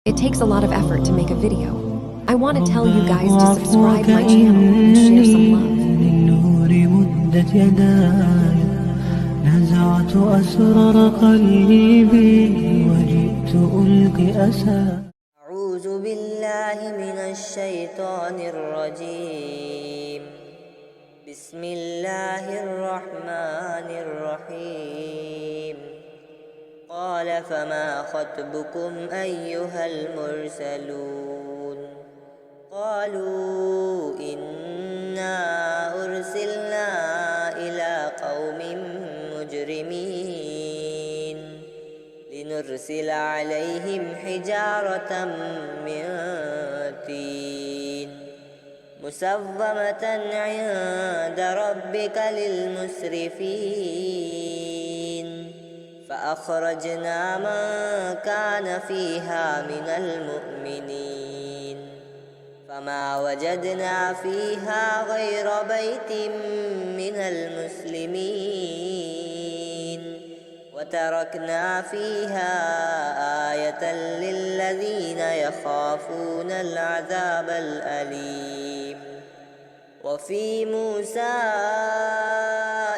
It takes a lot of effort to make a video. I want to tell you guys to subscribe my channel and share some love. للنور مدت يداي نزعت أسرار قلبي وجئت ألقي أسى. أعوذ بالله من الشيطان الرجيم. بسم الله الرحمن الرحيم. قال فما خطبكم أيها المرسلون؟ قالوا إنا أرسلنا إلى قوم مجرمين لنرسل عليهم حجارة من طين مسومة عند ربك للمسرفين فأخرجنا من كان فيها من المؤمنين فما وجدنا فيها غير بيت من المسلمين وتركنا فيها آية للذين يخافون العذاب الأليم. وفي موسى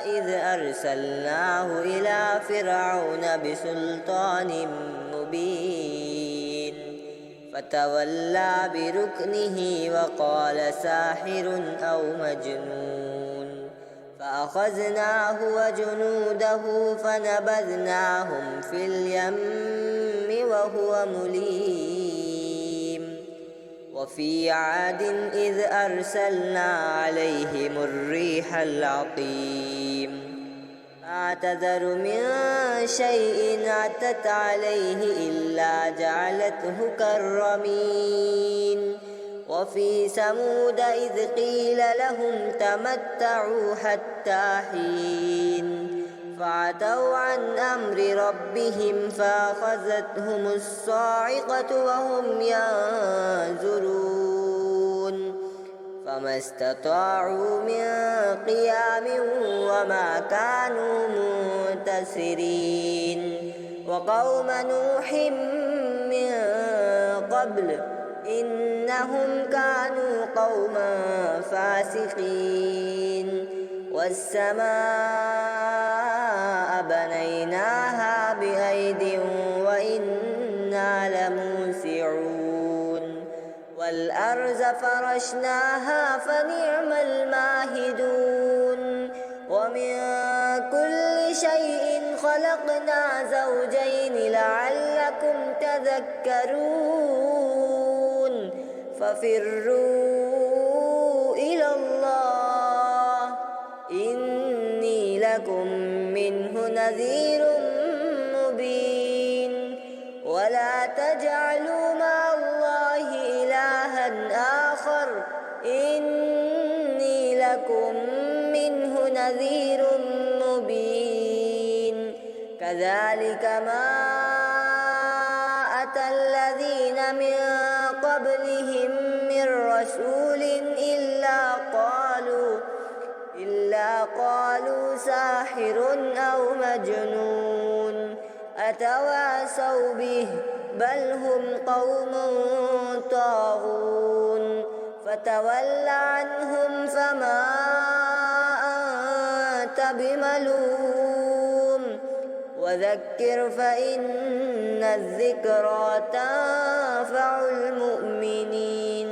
إذ أرسلناه إلى فرعون بسلطان مبين فتولى بركنه وقال ساحر أو مجنون فأخذناه وجنوده فنبذناهم في اليم وهو مليم. وفي عاد إذ أرسلنا عليهم الريح العقيم ما تذر من شيء أتت عليه إلا جعلته كالرميم. وفي ثمود إذ قيل لهم تمتعوا حتى حين فعتوا عن أمر ربهم فأخذتهم الصاعقة وهم ينظرون فما استطاعوا من قيام وما كانوا منتصرين. وقوم نوح من قبل إنهم كانوا قوما فاسقين. والسماء بنيناها بأيد وإنا لموسعون. والأرض فرشناها فنعم الماهدون. ومن كل شيء خلقنا زوجين لعلكم تذكرون. ففروا إلى الله إني لكم منه نذير مبين. ولا تجعلوا مع الله إلها آخر إني لكم منه نذير مبين. كذلك ما أتى الذين من قبلهم من رسول إلا قالوا ساحر أو مجنون أتواصوا به بل هم قوم طاغون. فتول عنهم فما أنت بملوم وذكر فإن الذكرى تنفع المؤمنين.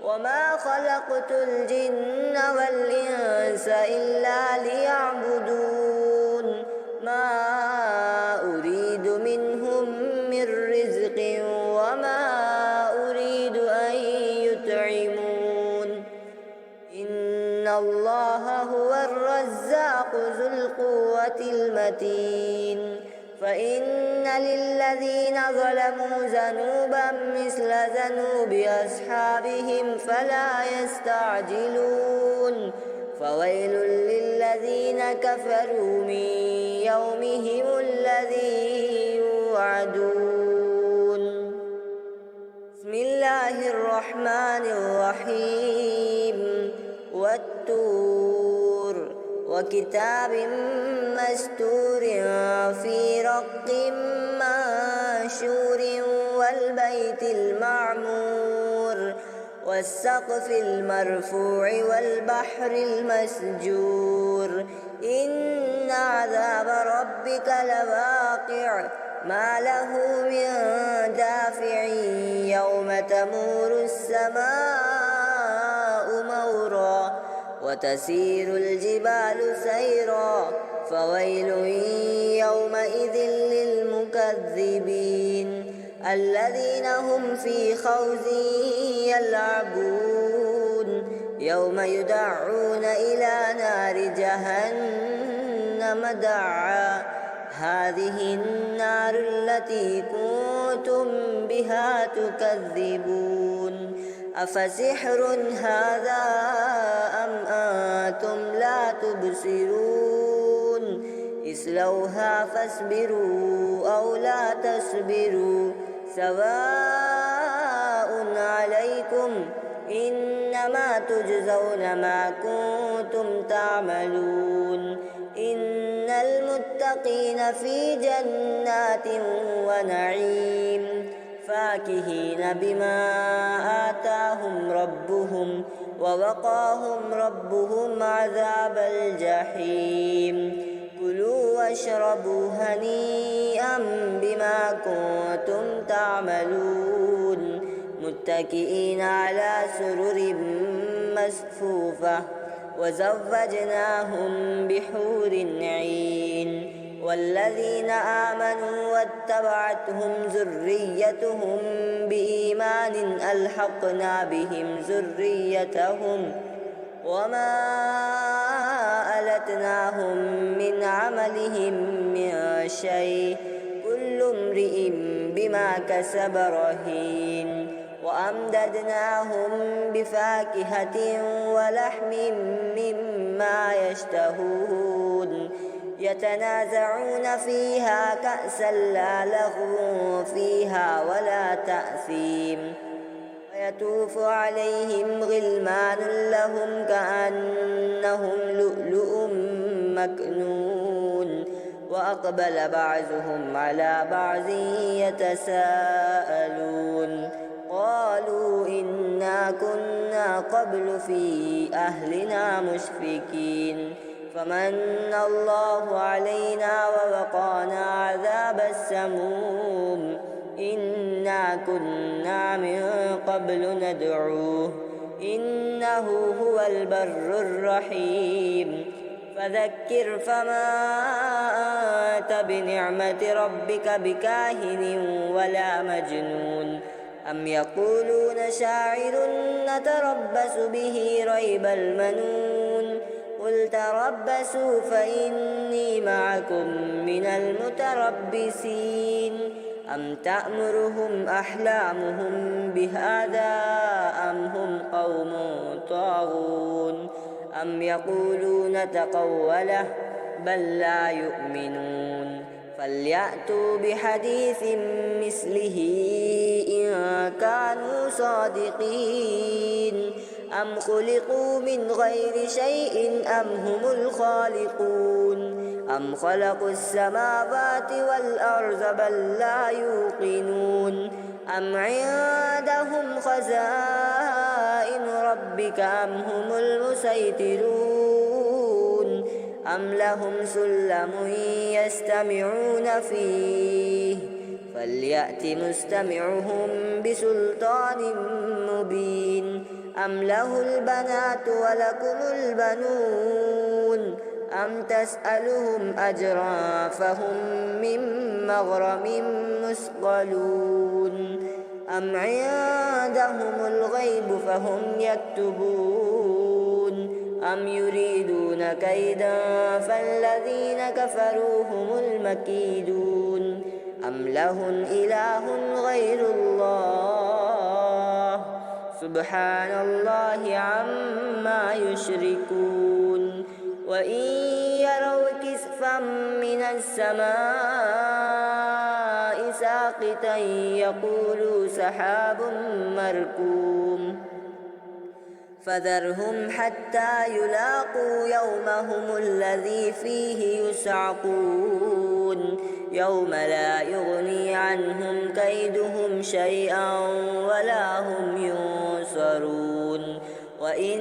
وما خلقت الجن والإنس إلا ليعبدون ما أريد منهم من رزق وما أريد أن يطعمون إن الله هو الرزاق ذو القوة المتين. فإن للذين ظلموا ذنوبا مثل ذنوب أصحابهم فلا يستعجلون. فويل للذين كفروا من يومهم الذي يوعدون. بسم الله الرحمن الرحيم. والطور وكتاب مستور في رق منشور والبيت المعمور والسقف المرفوع والبحر المسجور إن عذاب ربك لواقع ما له من دافع يوم تمور السماء مورا وتسير الجبال سيرا فويل يومئذ للمكذبين الذين هم في خوض يلعبون يوم يدعون إلى نار جهنم دعا هذه النار التي كنتم بها تكذبون أفسحر هذا أم أنتم لا تبصرون اصلوها فاصبروا أو لا تصبروا سواء عليكم إنما تجزون ما كنتم تعملون إن المتقين في جنات ونعيم فاكهين بما آتاهم ربهم ووقاهم ربهم عذاب الجحيم كلوا واشربوا هنيئا بما كنتم تعملون متكئين على سرر مصفوفة وزوجناهم بحور عين والذين آمنوا واتبعتهم ذريتهم بإيمان ألحقنا بهم ذريتهم وما ألتناهم من عملهم من شيء كل امرئ بما كسب رهين وأمددناهم بفاكهة ولحم مما يشتهون يتنازعون فيها كأسا لا لغو فيها ولا تأثيم ويطوف عليهم غلمان لهم كأنهم لؤلؤ مكنون وأقبل بعضهم على بعض يتساءلون قالوا إنا كنا قبل في أهلنا مشفقين فمن الله علينا ووقانا عذاب السموم إنا كنا من قبل ندعوه إنه هو البر الرحيم فذكر فما أنت بنعمة ربك بكاهن ولا مجنون أم يقولون شاعر نتربص به ريب المنون قل تربصوا فإني معكم من المتربصين أم تأمرهم أحلامهم بهذا أم هم قوم طاغون أم يقولون تقوله بل لا يؤمنون فليأتوا بحديث مثله إن كانوا صادقين أم خلقوا من غير شيء أم هم الخالقون أم خلقوا السماوات والأرض بل لا يوقنون أم عندهم خزائن ربك أم هم المسيطرون أم لهم سلم يستمعون فيه فليأت مستمعهم بسلطان مبين أم له البنات ولكم البنون أم تسألهم أجرا فهم من مغرم مثقلون أم عندهم الغيب فهم يكتبون أم يريدون كيدا فالذين كفروا هم المكيدون أم لهم إله غير الله سبحان الله عما يشركون وإن يروا كسفا من السماء ساقطا يقولوا سحاب مركوم فذرهم حتى يلاقوا يومهم الذي فيه يصعقون يوم لا يغني عنهم كيدهم شيئا ولا هم ينصرون وإن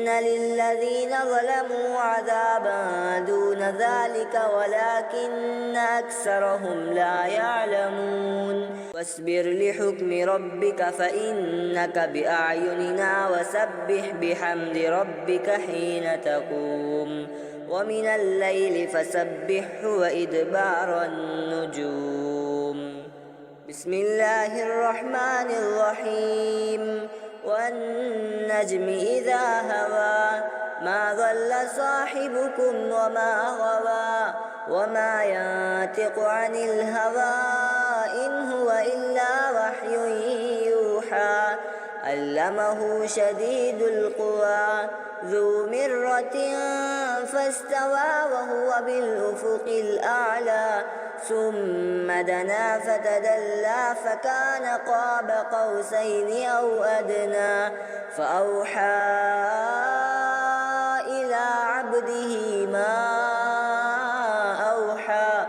للذين ظلموا عذابا دون ذلك ولكن أكثرهم لا يعلمون واصبر لحكم ربك فإنك بأعيننا وسبح بحمد ربك حين تقوم ومن الليل فسبحه وإدبار النجوم بسم الله الرحمن الرحيم والنجم إذا هوى ما ضل صاحبكم وما غوى وما ينطق عن الهوى إن هو إلا وحي يوحى علمه شديد القوى ذو مرة فاستوى وهو بالأفق الأعلى ثم دنا فتدلى فكان قاب قوسين أو أدنى فأوحى إلى عبده ما أوحى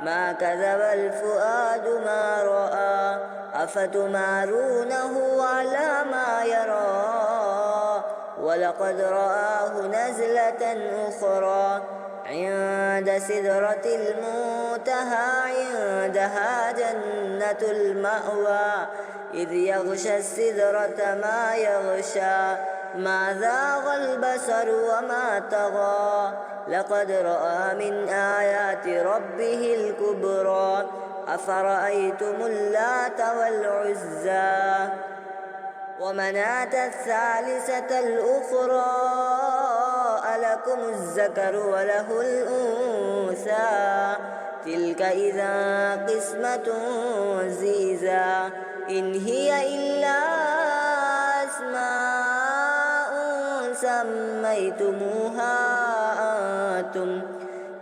ما كذب الفؤاد ما رأى أفتمارونه على ما يرى ولقد رآه نزلة أخرى عند سدرة المنتهى عندها جنة المأوى إذ يغشى السدرة ما يغشى ما زاغ البصر وما طغى لقد رأى من آيات ربه الكبرى أفرأيتم اللات والعزى ومناة الثالثة الأخرى ألكم الذكر وله الأنثى تلك إذا قسمة ضيزى إن هي إلا أسماء سميتموها أنتم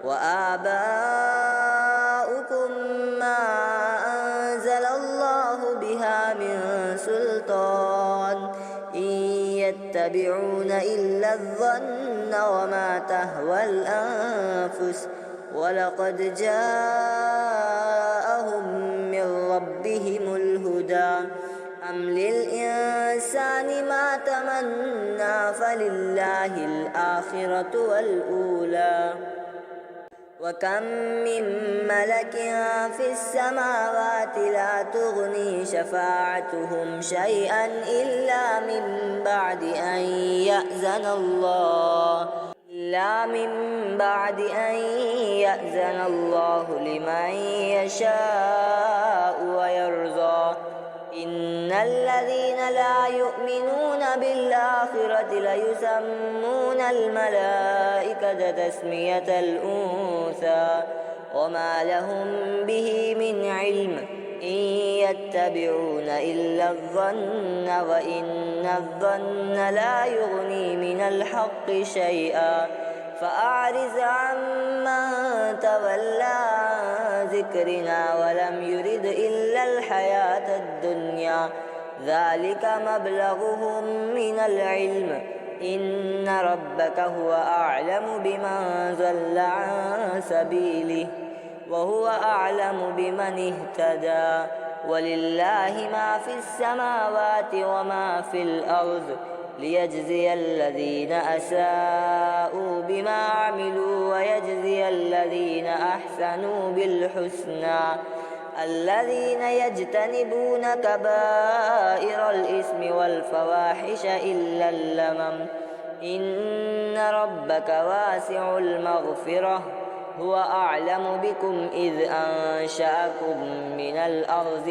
وآباؤكم ما أنزل الله بها من سلطان إن يتبعون إلا الظن وما تهوى الأنفس ولقد جاءهم من ربهم الهدى أم للإنسان ما تمنى فلله الآخرة والأولى وكم من ملك في السماوات لا تغني شفاعتهم شيئا إلا من بعد أن يأذن الله لمن يشاء ويرضى إن الذين لا يؤمنون بالآخرة ليسمون الملائكة تسمية الأنثى وما لهم به من علم إن يتبعون إلا الظن وإن الظن لا يغني من الحق شيئا فأعرض عمن تولى عن ذكرنا ولم يرد إلا الحياة الدنيا ذلك مبلغهم من العلم إن ربك هو أعلم بمن ضل عن سبيله وهو أعلم بمن اهتدى ولله ما في السماوات وما في الأرض ليجزي الذين أساءوا بما عملوا ويجزي الذين أحسنوا بالحسنى الذين يجتنبون كبائر الإثم والفواحش إلا اللمم إن ربك واسع المغفرة هو أعلم بكم إذ أنشأكم من الأرض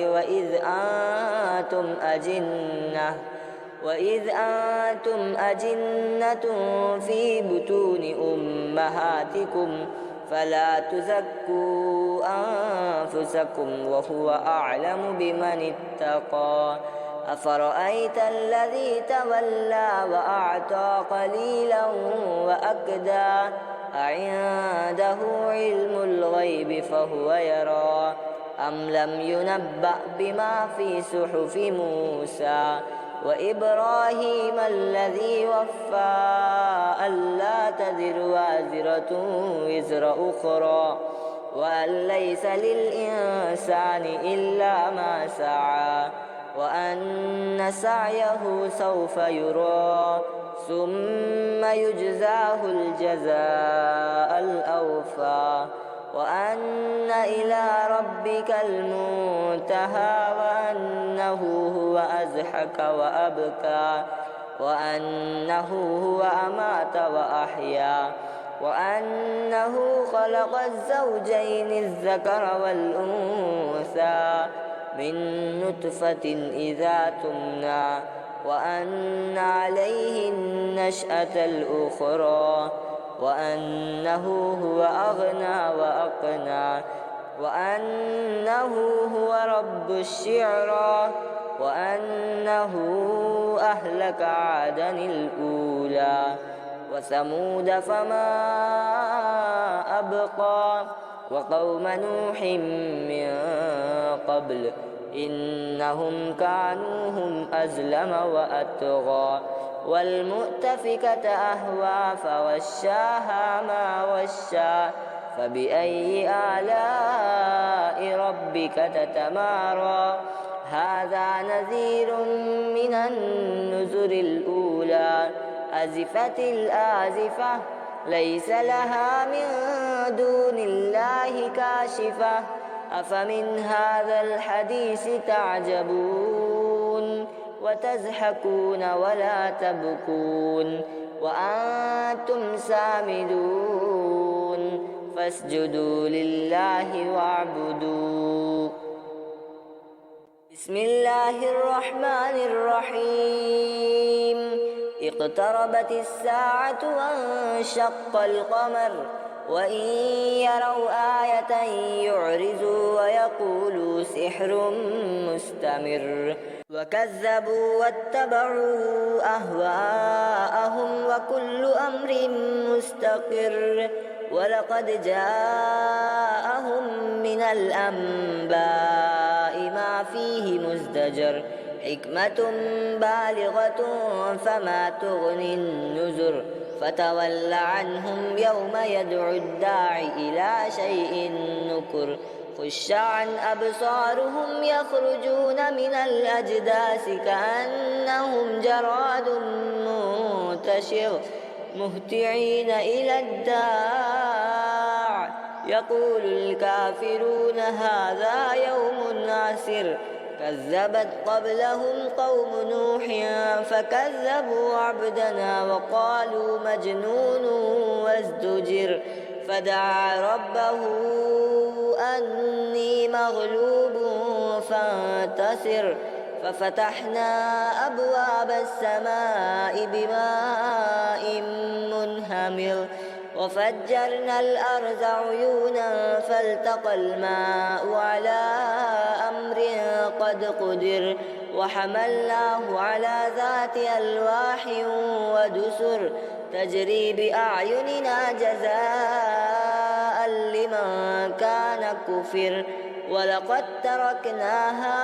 وإذ أنتم أجنة في بطون أمهاتكم فلا تزكوا أنفسكم وهو أعلم بمن اتقى أفرأيت الذي تولى وأعطى قليلا وأكدى أعنده علم الغيب فهو يرى أم لم ينبأ بما في صحف موسى وإبراهيم الذي وفى ألا تزر وازرة وزر أخرى وأن ليس للإنسان إلا ما سعى وأن سعيه سوف يرى ثم يجزاه الجزاء الأوفى وأن إلى ربك المنتهى وأنه هو أضحك وأبكى وأنه هو أمات وأحيا وأنه خلق الزوجين الذكر والأنثى من نطفة إذا تمنى وأن عليه النشأة الأخرى وأنه هو أغنى وأقنى وأنه هو رب الشعرى وأنه أهلك عادا الأولى وثمود فما أبقى وقوم نوح من قبل إنهم كانوا هم أظلم وأطغى والمؤتفكة أهوى فغشاها ما غشى فبأي آلاء ربك تتمارى هذا نذير من النذر الأولى أزفت الآزفة ليس لها من دون الله كاشفة أفمن هذا الحديث تعجبون وتضحكون ولا تبكون وأنتم سامدون فاسجدوا لله واعبدوا بسم الله الرحمن الرحيم اقتربت الساعة وانشق القمر وإن يروا آية يعرضوا ويقولوا سحر مستمر وكذبوا واتبعوا أهواءهم وكل أمر مستقر ولقد جاءهم من الأنباء ما فيه مزدجر حكمة بالغة فما تغني النذر فتول عنهم يوم يدعو الداعي إلى شيء نكر خش عن أبصارهم يخرجون من الأجداث كأنهم جراد منتشر مهطعين إلى الداع يقول الكافرون هذا يوم عسر كذبت قبلهم قوم نوح فكذبوا عبدنا وقالوا مجنون وازدجر فدعا ربه أني مغلوب فانتصر ففتحنا أبواب السماء بماء منهمر وفجرنا الأرض عيونا فالتقى الماء على أمر قد قدر وحملناه على ذات ألواح ودسر تجري بأعيننا جزاء لمن كان كفر ولقد تركناها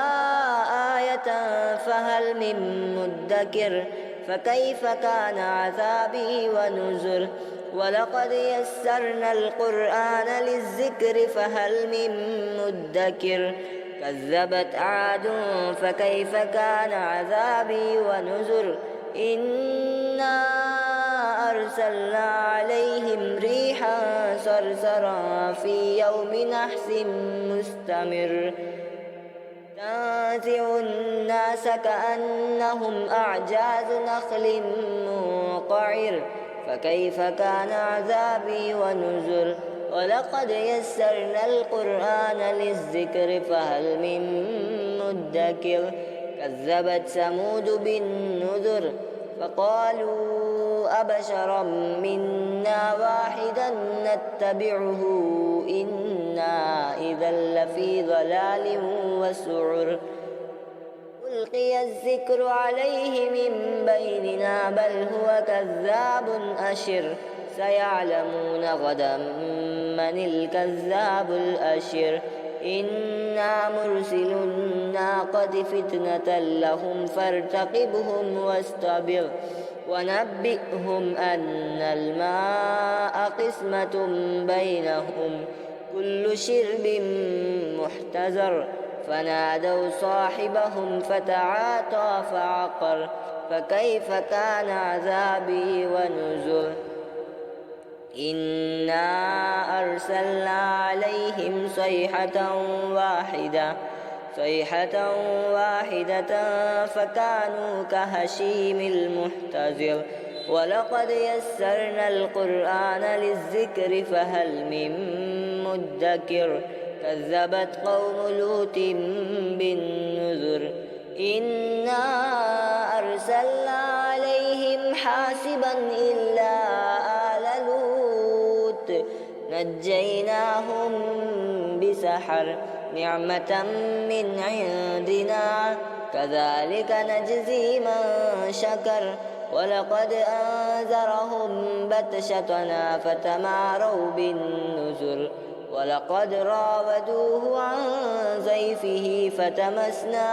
آية فهل من مدكر فكيف كان عذابي ونذر ولقد يسرنا القرآن للذكر فهل من مدكر كذبت عاد فكيف كان عذابي ونذر إنا أرسلنا عليهم ريحا صرصرا في يوم نحس مستمر تنزع الناس كأنهم أعجاز نخل منقعر فكيف كان عذابي ونذر ولقد يسرنا القرآن للذكر فهل من مدكر كذبت ثمود بالنذر فقالوا أبشرا منا واحدا نتبعه إنا إذا لفي ضلال وسعر ألقي الذكر عليه من بيننا بل هو كذاب أشر سيعلمون غدا من الكذاب الأشر إنا مرسل الناقة فتنة لهم فارتقبهم واستبر ونبئهم أن الماء قسمة بينهم كل شرب محتزر فنادوا صاحبهم فتعاطى فعقر فكيف كان عذابي ونذر إنا أرسلنا عليهم صيحة واحدة فكانوا كهشيم المحتضر ولقد يسرنا القرآن للذكر فهل من مدكر كذبت قوم لوط بالنذر إنا أرسلنا عليهم حاسبا إلا آل لوط نجيناهم بسحر نعمة من عندنا كذلك نجزي من شكر ولقد أنذرهم بطشتنا فتماروا بالنذر ولقد راودوه عن ضيفه فتمسنا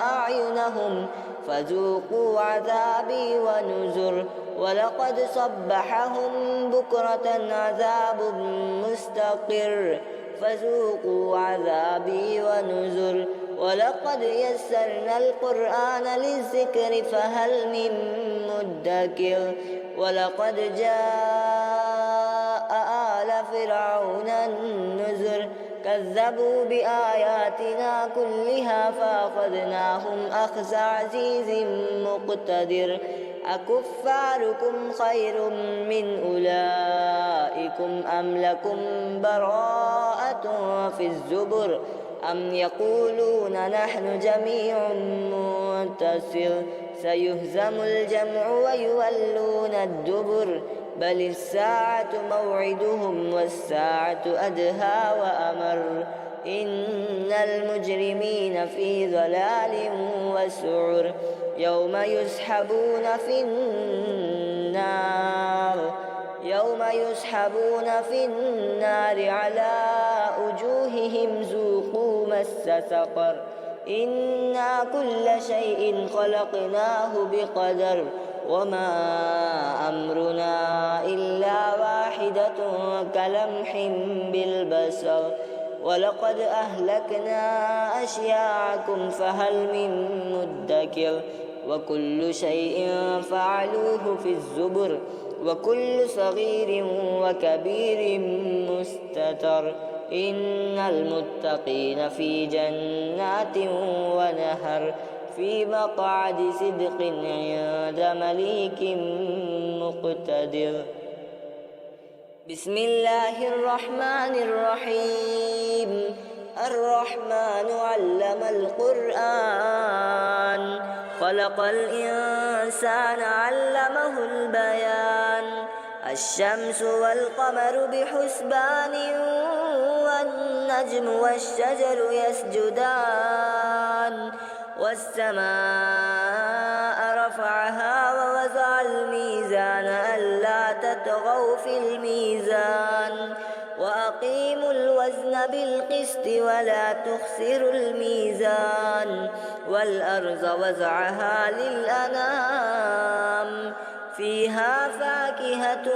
أعينهم فذوقوا عذابي ونذر ولقد صبحهم بكرة عذاب مستقر فذوقوا عذابي ونذر ولقد يسرنا القرآن للذكر فهل من مدكر ولقد جاء آل فرعون النذر كذبوا بآياتنا كلها فأخذناهم أخذ عزيز مقتدر أكفاركم خير من أولئكم أم لكم براءة في الزبر أم يقولون نحن جميع منتصر سيهزم الجمع ويولون الدبر بل الساعة موعدهم والساعة أدهى وأمر إن المجرمين في ضلال وسعر يوم يسحبون في النار على وجوههم ذوقوا مس سقر إنا كل شيء خلقناه بقدر وما أمرنا إلا واحدة كلمح بالبصر ولقد أهلكنا أشياعكم فهل من مدكر وكل شيء فعلوه في الزبر وكل صغير وكبير مستتر إن المتقين في جنات ونهر في مقعد صدق عند مليك مقتدر بسم الله الرحمن الرحيم الرحمن علم القرآن خلق الإنسان علمه البيان الشمس والقمر بحسبان والنجم والشجر يسجدان والسماء رفعها ووضع الميزان ألا تطغوا في الميزان وأقيموا الوزن بالقسط ولا تخسروا الميزان والأرض وضعها للأنام فيها فاكهة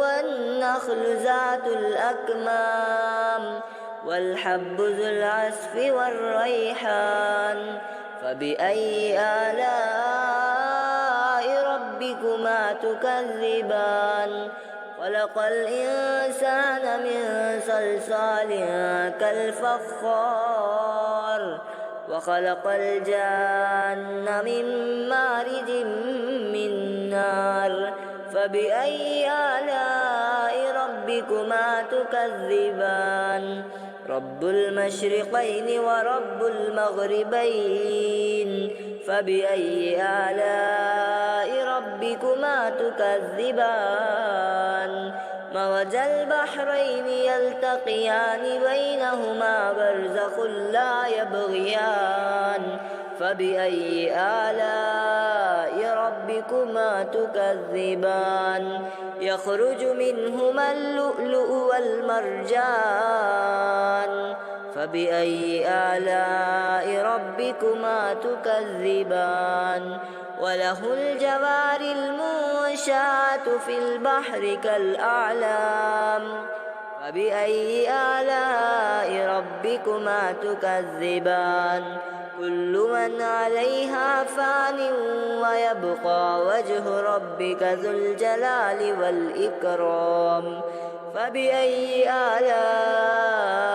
والنخل ذات الأكمام والحب ذو العصف والريحان فبأي آلاء ربكما تكذبان خلق الإنسان من صلصال كالفخار وخلق الجان من مارج من نار فبأي آلاء ربكما تكذبان رب المشرقين ورب المغربين فبأي آلاء ربكما تكذبان مرج البحرين يلتقيان بينهما برزخ لا يبغيان فبأي آلاء ربكما تكذبان يخرج منهما اللؤلؤ والمرجان فبأي آلاء ربكما تكذبان وله الجوار المنشآت في البحر كالأعلام فبأي آلاء ربكما تكذبان كل من عليها فان ويبقى وجه ربك ذو الجلال والإكرام فبأي آلاء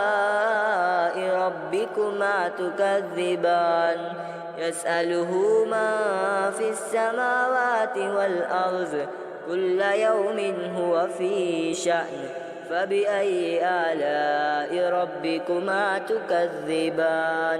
ربكما تكذبان يسأله من في السماوات والأرض كل يوم هو في شأن فبأي آلاء ربكما تكذبان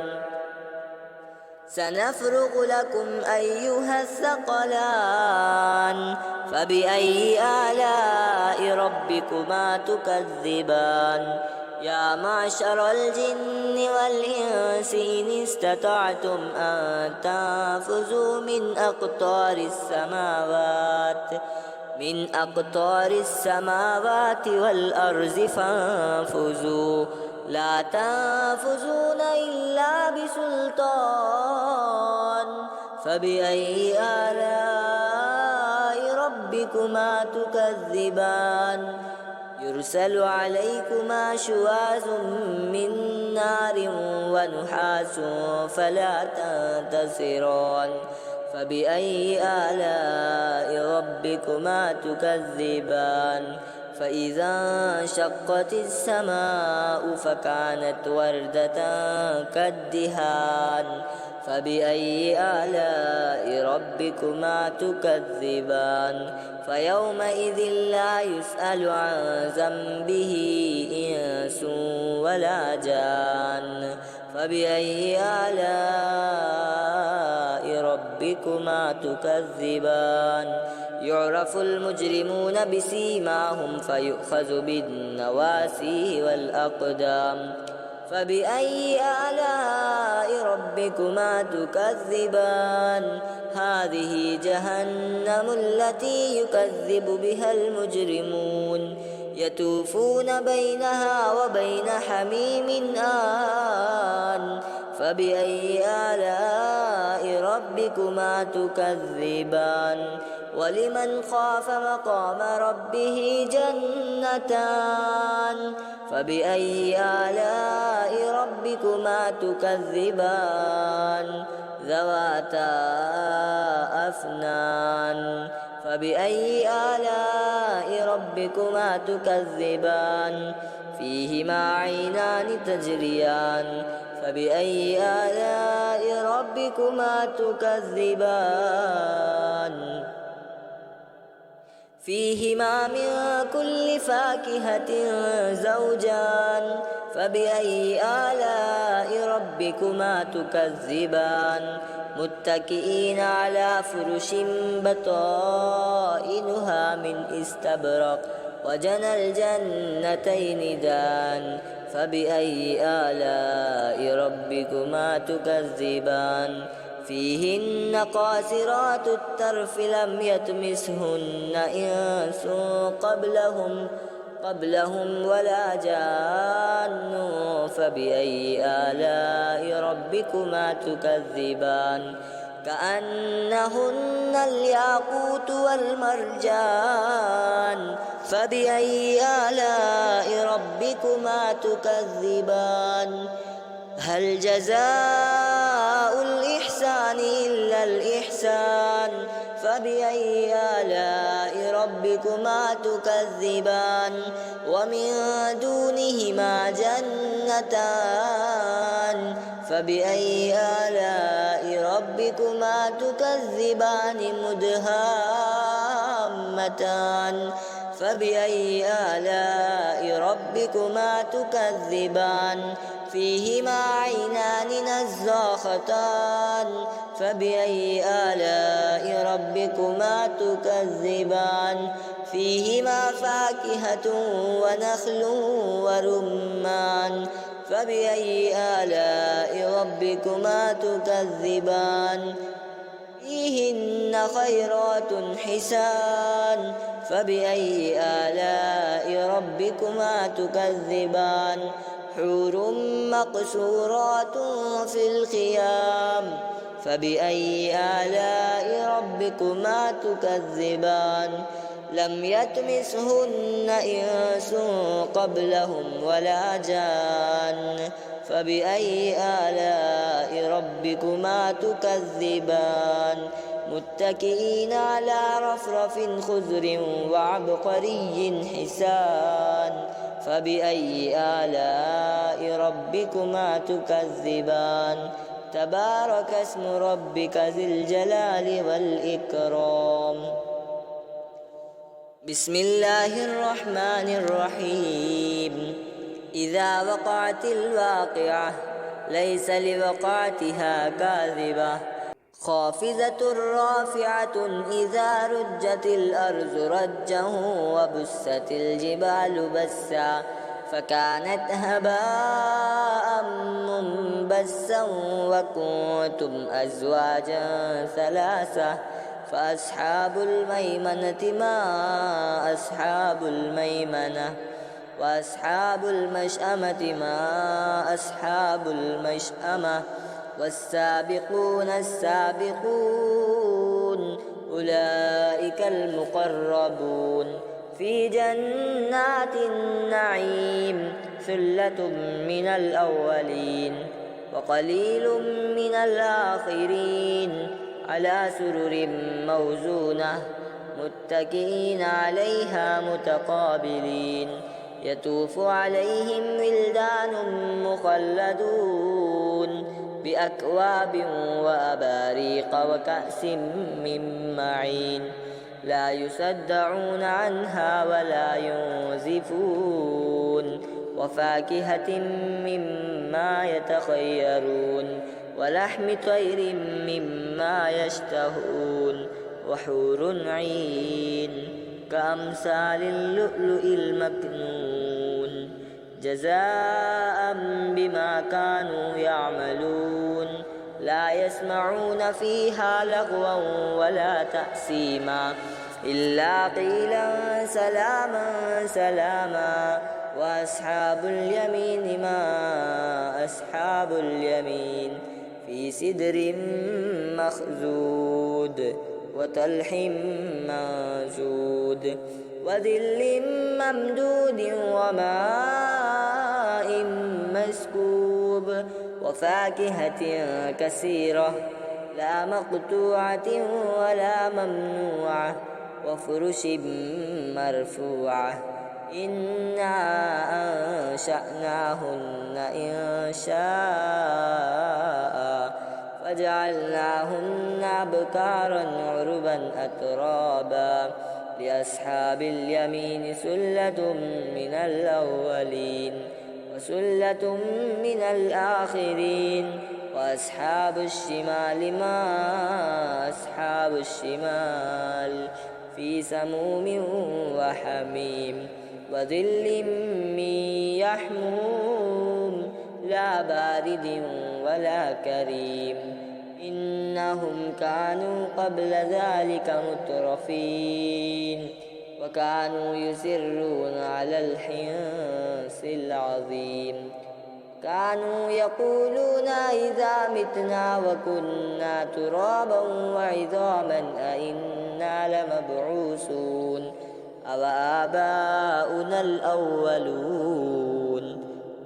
سنفرغ لكم أيها الثقلان فبأي آلاء ربكما تكذبان يا معشر الجن والإنس إن استطعتم أن تنفذوا من أقطار السماوات والأرض فانفذوا لا تنفذون إلا بسلطان فبأي آلاء ربكما تكذبان يرسل عليكما شواظ من نار ونحاس فلا تنتصران فبأي آلاء ربكما تكذبان فإذا انشقت السماء فكانت وردة كالدهان فبأي آلاء ربكما تكذبان فيومئذ لا يسأل عن ذنبه إنس ولا جان فبأي آلاء ربكما تكذبان يعرف المجرمون بسيماهم فيؤخذ بالنواسي والأقدام فبأي آلاء ربكما تكذبان هذه جهنم التي يكذب بها المجرمون يطوفون بينها وبين حميم آن فبأي آلاء ربكما تكذبان ولمن خاف مقام ربه جنتان فبأي آلاء ربكما تكذبان ذواتا أفنان فبأي آلاء ربكما تكذبان فيهما عينان تجريان فبأي آلاء ربكما تكذبان فيهما من كل فاكهة زوجان فبأي آلاء ربكما تكذبان متكئين على فرش بطائنها من استبرق وجنى الجنتين دان فبأي آلاء ربكما تكذبان فيهن قاصرات الطرف لم يطمثهن إنس قبلهم ولا جان فبأي آلاء ربكما تكذبان كأنهن الياقوت والمرجان فبأي آلاء ربكما تكذبان هل جزاء الإحسان إلا الإحسان فبأي آلاء ربكما تكذبان ومن دونهما جنتان فبأي آلاء ربكما تكذبان مدهامتان فبأي آلاء ربكما تكذبان فيهما عينان نزاختان فبأي آلاء ربكما تكذبان فيهما فاكهة ونخل ورمان فبأي آلاء ربكما تكذبان فيهن خيرات حسان فبأي آلاء ربكما تكذبان حور مقصورات في الخيام فبأي آلاء ربكما تكذبان لم يطمثهن إنس قبلهم ولا جان فبأي آلاء ربكما تكذبان متكئين على رفرف خضر وعبقري حسان فبأي آلاء ربكما تكذبان تبارك اسم ربك ذي الجلال والإكرام بسم الله الرحمن الرحيم إذا وقعت الواقعة ليس لوقعتها كاذبة خافضة رافعة إذا رجت الأرض رجا وبست الجبال بسا فكانت هباء منبثا وكنتم أزواجا ثلاثة فأصحاب الميمنة ما أصحاب الميمنة وأصحاب المشأمة ما أصحاب المشأمة والسابقون السابقون أولئك المقربون في جنات النعيم ثلة من الأولين وقليل من الآخرين على سرر موزونة متكئين عليها متقابلين يطوف عليهم ولدان مخلدون بأكواب وأباريق وكأس من معين لا يصدعون عنها ولا ينزفون وفاكهة مما يتخيرون ولحم طير مما يشتهون وحور عين كأمثال اللؤلؤ المكنون جزاء بما كانوا يعملون لا يسمعون فيها لغوا ولا تأثيما إلا قيلا سلاما سلاما وأصحاب اليمين ما أصحاب اليمين في سدر مخزود وطلح منزود وذل ممدود وماء مسكوب وفاكهة كثيرة لا مقطوعة ولا ممنوعة وفرش مرفوعة إنا أنشأناهن إنشاء فجعلناهن أبكارا عربا أترابا لأصحاب اليمين سلة من الأولين وسلة من الآخرين وأصحاب الشمال ما أصحاب الشمال في سموم وحميم وظل من يحموم لا بارد ولا كريم إنهم كانوا قبل ذلك مترفين وكانوا يسرون على الحنث العظيم كانوا يقولون إذا متنا وكنا ترابا وعظاما أئنا لمبعوثون أو آباؤنا الأولون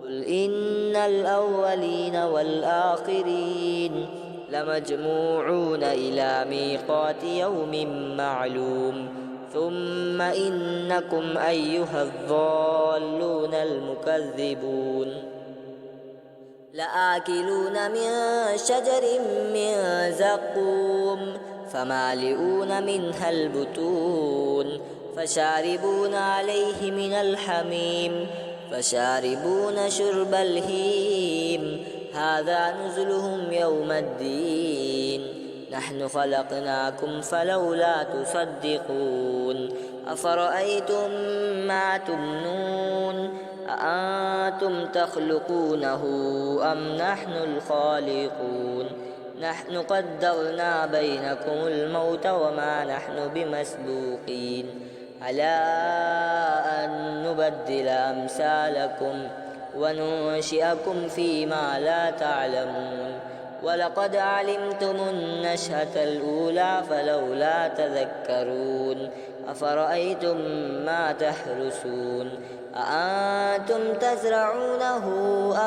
قل إن الأولين والآخرين لمجموعون إلى ميقات يوم معلوم ثم إنكم أيها الضالون المكذبون لآكلون من شجر من زقوم فمالئون منها البطون فشاربون عليه من الحميم فشاربون شرب الهيم هذا نزلهم يوم الدين نحن خلقناكم فلولا تصدقون أفرأيتم ما تمنون أأنتم تخلقونه أم نحن الخالقون نحن قدرنا بينكم الموت وما نحن بمسبوقين على أن نبدل أمثالكم وننشئكم فيما لا تعلمون ولقد علمتم النشأة الأولى فلولا تذكرون أفرأيتم ما تحرسون أأنتم تزرعونه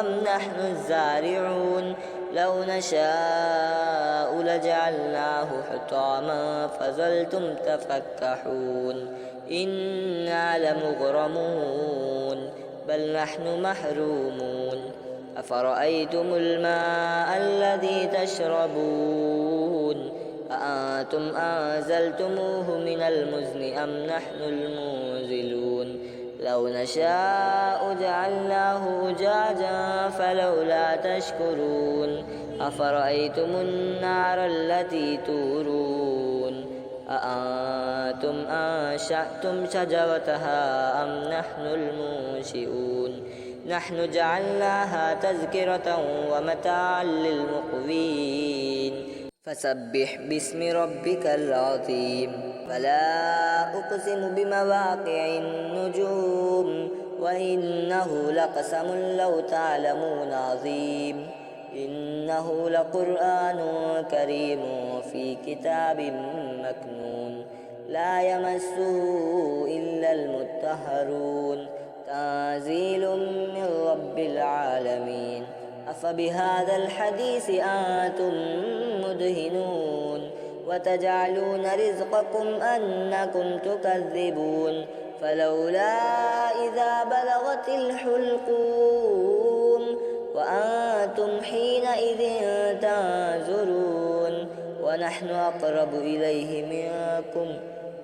أم نحن الزارعون لو نشاء لجعلناه حطاما فظلتم تفكحون إنا لمغرمون بل نحن محرومون أفرأيتم الماء الذي تشربون أأنتم أنزلتموه من المزن أم نحن المنزلون لو نشاء جعلناه أجاجا فلولا تشكرون أفرأيتم النار التي تورون أأنتم أنشأتم شجرتها أم نحن المنشئون نحن جعلناها تذكرة ومتاعا للمقوين فسبح باسم ربك العظيم فلا أقسم بمواقع النجوم وإنه لقسم لو تعلمون عظيم إنه لقرآن كريم في كتاب مكنون لا يمسه إلا المطهرون تنزيل من رب العالمين أفبهذا الحديث أنتم مدهنون وتجعلون رزقكم أنكم تكذبون فلولا إذا بلغت الحلقوم وأنتم حينئذ تنظرون ونحن أقرب إليه منكم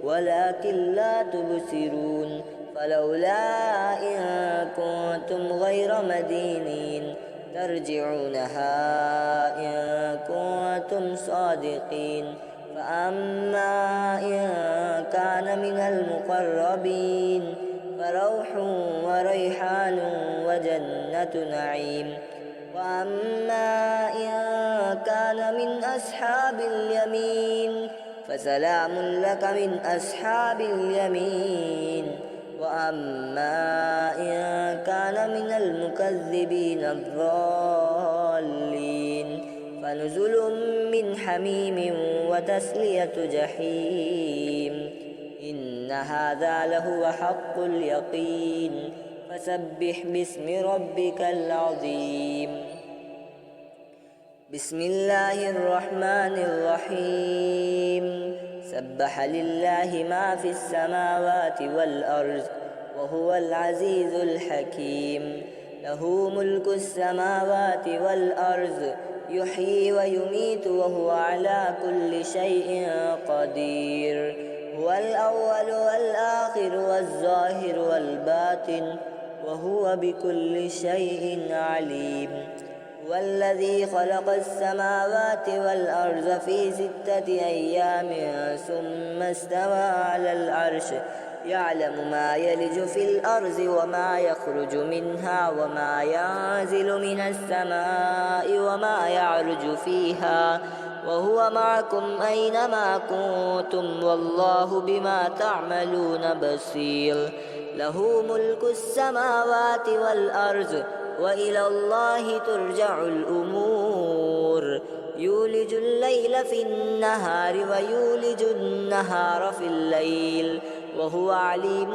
ولكن لا تبصرون فلولا إن كنتم غير مدينين ترجعونها إن كنتم صادقين فأما إن كان من المقربين فروح وريحان وجنة نعيم وأما إن كان من أصحاب اليمين فسلام لك من أصحاب اليمين وأما إن كان من المكذبين الضالين فنزل من حميم وتسلية جحيم إن هذا لهو حق اليقين فسبح باسم ربك العظيم بسم الله الرحمن الرحيم سبح لله ما في السماوات والأرض وهو العزيز الحكيم له ملك السماوات والأرض يحيي ويميت وهو على كل شيء قدير هو الأول والآخر والظاهر والباطن وهو بكل شيء عليم هو الذي خلق السماوات والأرض في 6 أيام ثم استوى على العرش يعلم ما يلج في الأرض وما يخرج منها وما ينزل من السماء وما يعرج فيها وهو معكم أينما كنتم والله بما تعملون بصير له ملك السماوات والأرض وإلى الله ترجع الأمور يولج الليل في النهار ويولج النهار في الليل وهو عليم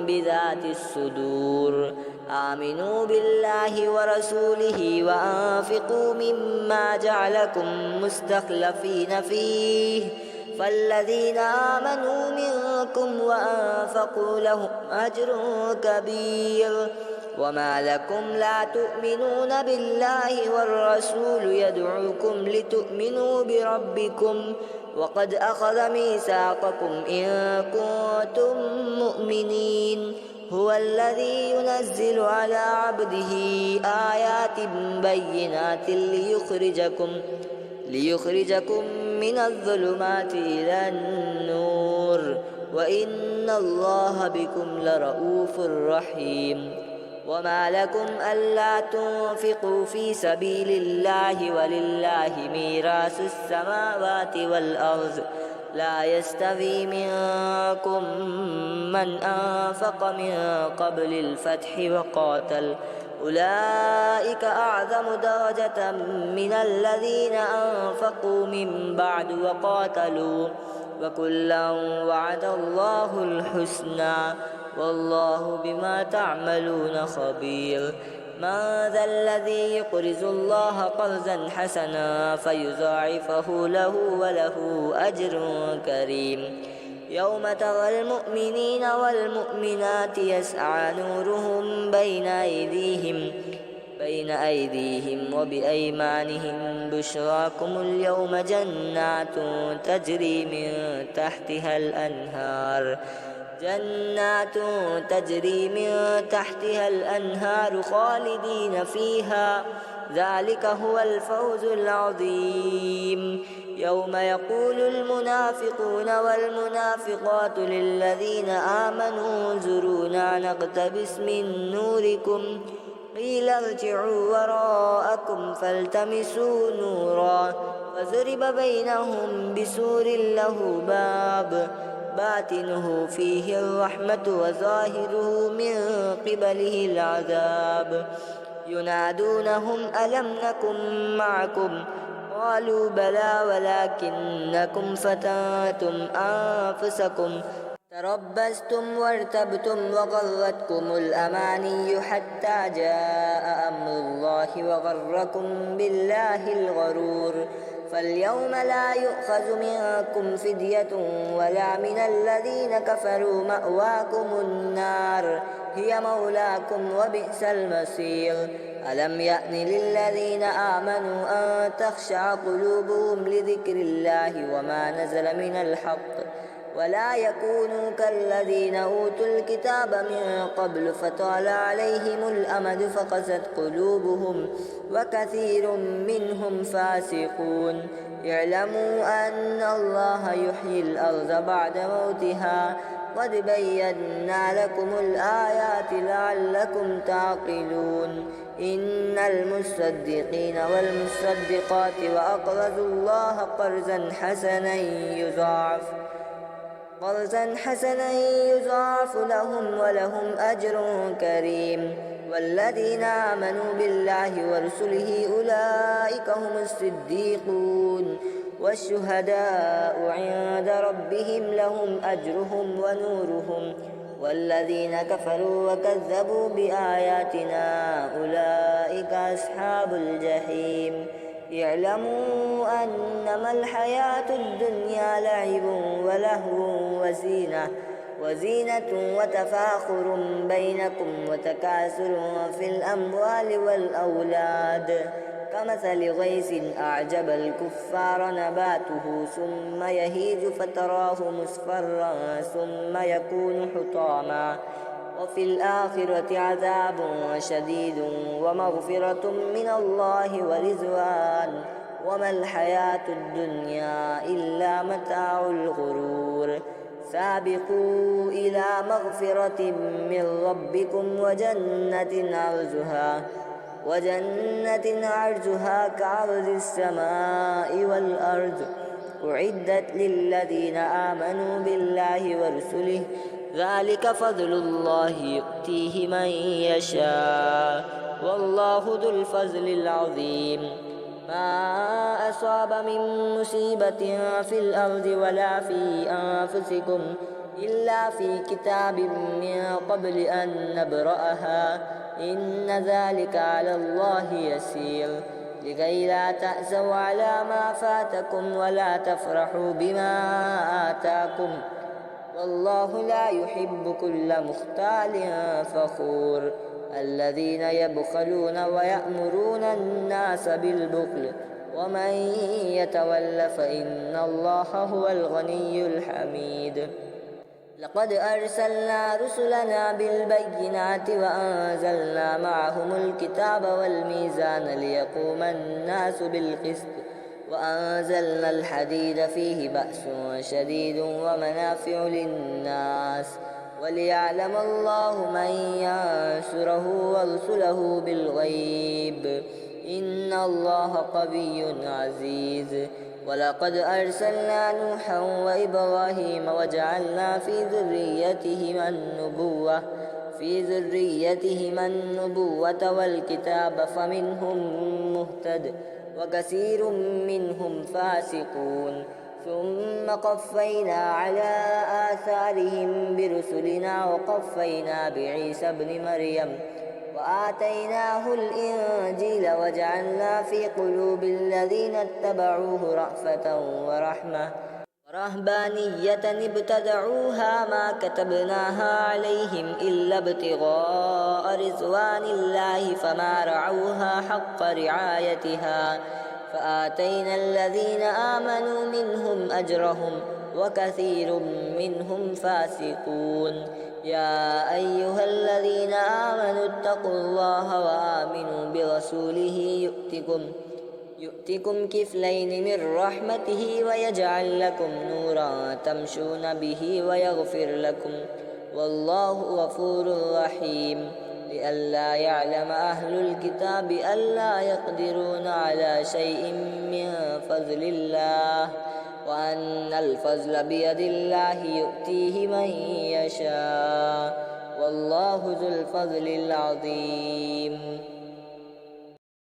بذات الصدور آمنوا بالله ورسوله وأنفقوا مما جعلكم مستخلفين فيه فالذين آمنوا منكم وأنفقوا لهم أجر كبير وما لكم لا تؤمنون بالله والرسول يدعوكم لتؤمنوا بربكم وقد أخذ ميثاقكم إن كنتم مؤمنين هو الذي ينزل على عبده آيات بينات ليخرجكم من الظلمات إلى النور وإن الله بكم لرؤوف رحيم وما لكم ألا تنفقوا في سبيل الله ولله ميراث السماوات والأرض لا يستوي منكم من أنفق من قبل الفتح أولئك أعظم درجة من الذين أنفقوا من بعد وقاتلوا وكلا وعد الله الحسنى والله بما تعملون خبير. من ذا الذي يقرض الله قرضا حسنا فيضاعفه له وله أجر كريم. يوم ترى المؤمنين والمؤمنات يسعى نورهم بين أيديهم وبأيمانهم بشراكم اليوم جنات تجري من تحتها الأنهار خالدين فيها ذلك هو الفوز العظيم. يوم يقول المنافقون والمنافقات للذين آمنوا انظرونا نقتبس من نوركم قيل ارجعوا وراءكم فالتمسوا نورا فضرب بينهم بسور له باب باطنه فيه الرحمة وظاهره من قبله العذاب. ينادونهم ألم نكن معكم قالوا بلى ولكنكم فتنتم أنفسكم تربصتم وارتبتم وغرتكم الأماني حتى جاء أمر الله وغركم بالله الغرور. فاليوم لا يؤخذ منكم فدية ولا من الذين كفروا مأواكم النار هي مولاكم وبئس المصير. ألم يأن للذين آمنوا أن تخشع قلوبهم لذكر الله وما نزل من الحق ولا يكونوا كالذين أوتوا الكتاب من قبل فطال عليهم الأمد فقست قلوبهم وكثير منهم فاسقون. اعلموا أن الله يحيي الأرض بعد موتها قد بينا لكم الآيات لعلكم تعقلون. إن المصدقين والمصدقات وأقرضوا الله قرضا حسنا يضاعف لهم ولهم أجر كريم. والذين آمنوا بالله ورسله أولئك هم الصديقون والشهداء عند ربهم لهم أجرهم ونورهم. والذين كفروا وكذبوا بآياتنا أولئك أصحاب الجحيم. اعلموا أنما الحياة الدنيا لعب ولهو وزينة وتفاخر بينكم وتكاثر في الأموال والأولاد كمثل غيث أعجب الكفار نباته ثم يهيج فتراه مصفرا ثم يكون حطاما وفي الآخرة عذاب شديد ومغفرة من الله ورضوان وما الحياة الدنيا إلا متاع الغرور. سابقوا إلى مغفرة من ربكم وجنة عرضها كعرض السماء والأرض أعدت للذين آمنوا بالله ورسله ذلك فضل الله يؤتيه من يشاء والله ذو الفضل العظيم. ما أصاب من مصيبة في الأرض ولا في أنفسكم إلا في كتاب من قبل أن نبرأها إن ذلك على الله يسير. لكي لا تأسوا على ما فاتكم ولا تفرحوا بما آتاكم والله لا يحب كل مختال فخور. الذين يبخلون ويأمرون الناس بالبخل ومن يتول فإن الله هو الغني الحميد. لقد أرسلنا رسلنا بالبينات وأنزلنا معهم الكتاب والميزان ليقوم الناس بالقسط وأنزلنا الحديد فيه بأس شديد ومنافع للناس وليعلم الله من ينصره ورسله بالغيب إن الله قوي عزيز. ولقد أرسلنا نوحا وإبراهيم وجعلنا في ذريتهما النبوة والكتاب فمنهم مهتد وكثير منهم فاسقون ثم قفينا على آثارهم برسلنا وقفينا بعيسى ابن مريم وآتيناه الإنجيل وجعلنا في قلوب الذين اتبعوه رأفة ورحمة ورهبانية ابتدعوها ما كتبناها عليهم إلا ابتغاء رضوان الله فما رعوها حق رعايتها فآتينا الذين آمنوا منهم أجرهم وكثير منهم فاسقون يا أيها الذين آمنوا اتقوا الله وآمنوا برسوله يؤتكم كفلين من رحمته ويجعل لكم نورا تمشون به ويغفر لكم والله غفور رحيم لئلا يعلم أهل الكتاب ألا يقدرون على شيء من فضل الله وأن الفضل بيد الله يؤتيه من يشاء والله ذو الفضل العظيم.